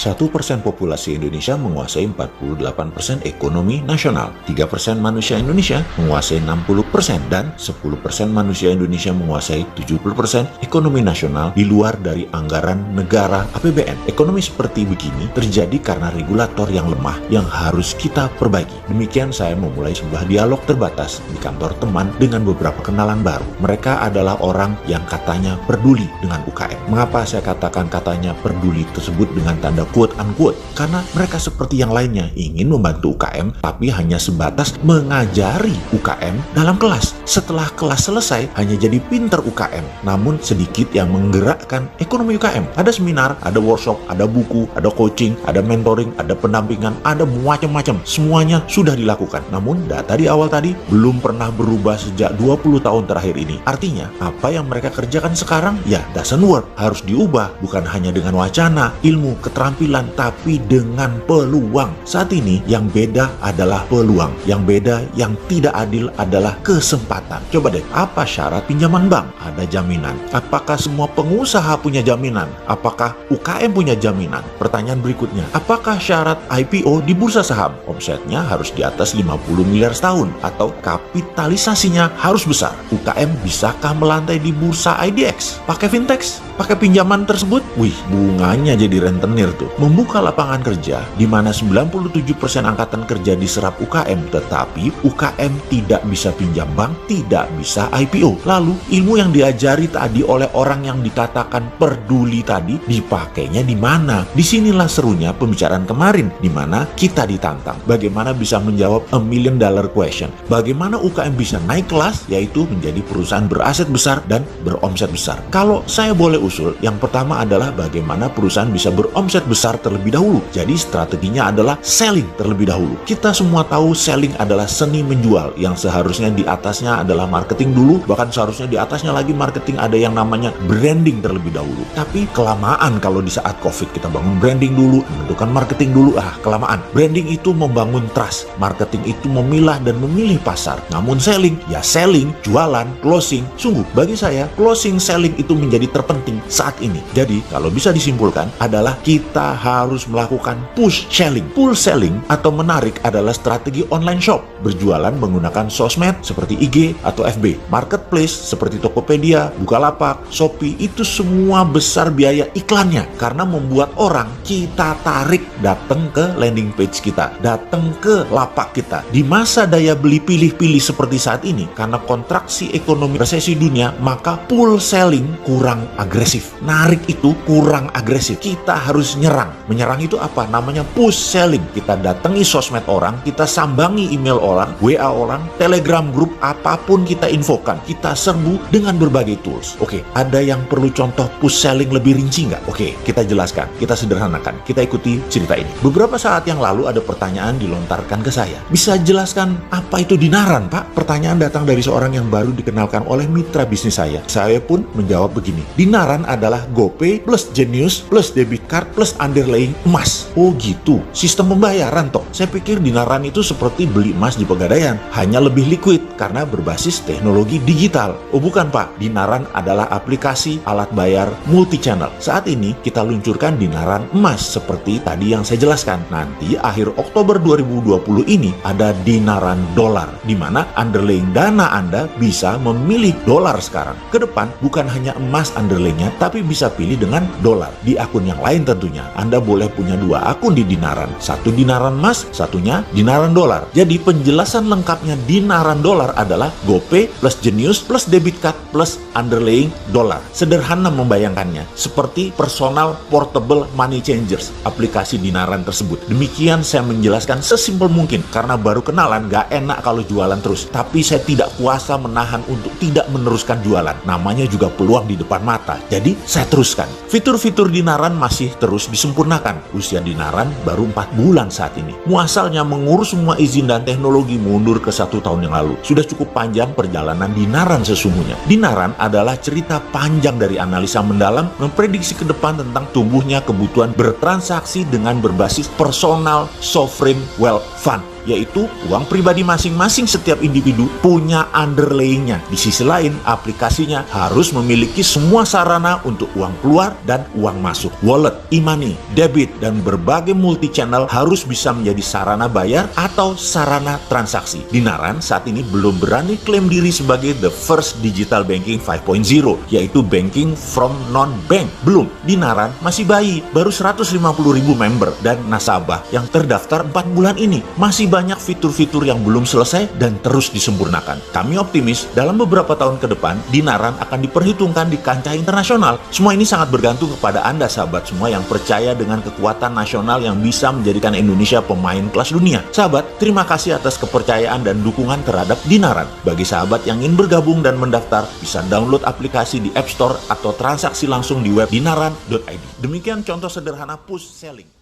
1% populasi Indonesia menguasai 48% ekonomi nasional. 3% manusia Indonesia menguasai 60% dan 10% manusia Indonesia menguasai 70% ekonomi nasional di luar dari anggaran negara APBN. Ekonomi seperti begini terjadi karena regulator yang lemah yang harus kita perbaiki. Demikian saya memulai sebuah dialog terbatas di kantor teman dengan beberapa kenalan baru. Mereka adalah orang yang katanya peduli dengan UKM. Mengapa saya katakan katanya peduli tersebut dengan tanda quote unquote? Karena mereka seperti yang lainnya ingin membantu UKM tapi hanya sebatas mengajari UKM dalam kelas. Setelah kelas selesai hanya jadi pinter UKM, namun sedikit yang menggerakkan ekonomi UKM. Ada seminar, ada workshop, ada buku, ada coaching, ada mentoring, ada pendampingan, ada macam-macam. Semuanya sudah dilakukan. Namun data di awal tadi belum pernah berubah sejak 20 tahun terakhir ini. Artinya apa yang mereka kerjakan sekarang ya doesn't work. Harus diubah, bukan hanya dengan wacana, ilmu, keterampilan, tapi dengan peluang. Saat ini yang beda adalah peluang. Yang beda, yang tidak adil adalah kesempatan. Coba deh, apa syarat pinjaman bank? Ada jaminan. Apakah semua pengusaha punya jaminan? Apakah UKM punya jaminan? Pertanyaan berikutnya, apakah syarat IPO di bursa saham? Omsetnya harus di atas 50 miliar setahun atau kapitalisasinya harus besar. UKM bisakah melantai di bursa IDX? Pakai fintech? Pakai pinjaman tersebut? Wih, bunganya jadi rentenir tuh. Membuka lapangan kerja di mana 97% angkatan kerja diserap UKM, tetapi UKM tidak bisa pinjam bank, tidak bisa IPO. Lalu ilmu yang diajari tadi oleh orang yang dikatakan peduli tadi dipakainya di mana? Disinilah serunya pembicaraan kemarin, di mana kita ditantang bagaimana bisa menjawab $1 million question. Bagaimana UKM bisa naik kelas, yaitu menjadi perusahaan beraset besar dan beromset besar. Kalau saya boleh usul, yang pertama adalah bagaimana perusahaan bisa beromset besar terlebih dahulu. Jadi strateginya adalah selling terlebih dahulu. Kita semua tahu selling adalah seni menjual, yang seharusnya di atasnya adalah marketing dulu, bahkan seharusnya di atasnya lagi marketing ada yang namanya branding terlebih dahulu. Tapi kelamaan kalau di saat COVID kita bangun branding dulu, menentukan marketing dulu, kelamaan. Branding itu membangun trust, marketing itu memilah dan memilih pasar. Namun selling, ya selling, jualan, closing. Sungguh bagi saya closing selling itu menjadi terpenting saat ini. Jadi kalau bisa disimpulkan adalah kita harus melakukan push selling. Pull selling atau menarik adalah strategi online shop, berjualan menggunakan sosmed seperti IG atau FB, marketplace seperti Tokopedia, Bukalapak, Shopee. Itu semua besar biaya iklannya karena membuat orang kita tarik datang ke landing page kita, datang ke lapak kita. Di masa daya beli pilih-pilih seperti saat ini, karena kontraksi ekonomi resesi dunia, maka pull selling kurang agresif. Narik itu kurang agresif. Kita harus nyerang. Menyerang itu apa? Namanya push selling. Kita datangi sosmed orang, kita sambangi email orang, WA orang, Telegram grup, apapun kita infokan. Kita serbu dengan berbagai tools. Oke, ada yang perlu contoh push selling lebih rinci nggak? Oke, kita jelaskan, kita sederhanakan. Kita ikuti cerita ini. Beberapa saat yang lalu ada pertanyaan dilontarkan ke saya. Bisa jelaskan apa itu dinaran, Pak? Pertanyaan datang dari seorang yang baru dikenalkan oleh mitra bisnis saya. Saya pun menjawab begini. Dinaran adalah GoPay plus Genius plus debit card plus underlying emas. Oh gitu, sistem pembayaran toh. Saya pikir dinaran itu seperti beli emas di Pegadaian, hanya lebih liquid karena berbasis teknologi digital. Oh bukan Pak, dinaran adalah aplikasi alat bayar multi-channel. Saat ini kita luncurkan dinaran emas seperti tadi yang saya jelaskan. Nanti akhir Oktober 2020 ini ada dinaran dolar, di mana underlying dana Anda bisa memilih dolar sekarang. Ke depan bukan hanya emas underlyingnya, tapi bisa pilih dengan dolar. Di akun yang lain tentunya, Anda boleh punya 2 akun di dinaran. Satu dinaran emas, satunya dinaran dolar. Jadi penjelasan lengkapnya dinaran dolar adalah GoPay plus Genius plus debit card plus underlying dolar. Sederhana membayangkannya, seperti personal portable money changers, aplikasi dinaran tersebut. Demikian saya menjelaskan sesimpel mungkin, karena baru kenalan gak enak kalau jualan terus. Tapi saya tidak kuasa menahan untuk tidak meneruskan jualan. Namanya juga peluang di depan mata. Jadi saya teruskan. Fitur-fitur dinaran masih terus disempurnakan. Usia dinaran baru 4 bulan saat ini. Muasalnya mengurus semua izin dan teknologi mundur ke 1 tahun yang lalu. Sudah cukup panjang perjalanan dinaran sesungguhnya. Dinaran adalah cerita panjang dari analisa mendalam memprediksi ke depan tentang tumbuhnya kebutuhan bertransaksi dengan berbasis personal sovereign wealth fund. yaitu uang pribadi masing-masing setiap individu punya underlayingnya. Di sisi lain, aplikasinya harus memiliki semua sarana untuk uang keluar dan uang masuk. Wallet, e-money, debit, dan berbagai multi-channel harus bisa menjadi sarana bayar atau sarana transaksi. Dinaran saat ini belum berani klaim diri sebagai the first digital banking 5.0, yaitu banking from non-bank. Belum, Dinaran masih bayi, baru 150.000 member dan nasabah yang terdaftar 4 bulan ini. Masih banyak fitur-fitur yang belum selesai dan terus disempurnakan. Kami optimis dalam beberapa tahun ke depan, Dinaran akan diperhitungkan di kancah internasional. Semua ini sangat bergantung kepada Anda sahabat semua yang percaya dengan kekuatan nasional yang bisa menjadikan Indonesia pemain kelas dunia. Sahabat, terima kasih atas kepercayaan dan dukungan terhadap Dinaran. Bagi sahabat yang ingin bergabung dan mendaftar, bisa download aplikasi di App Store atau transaksi langsung di web dinaran.id. Demikian contoh sederhana push selling.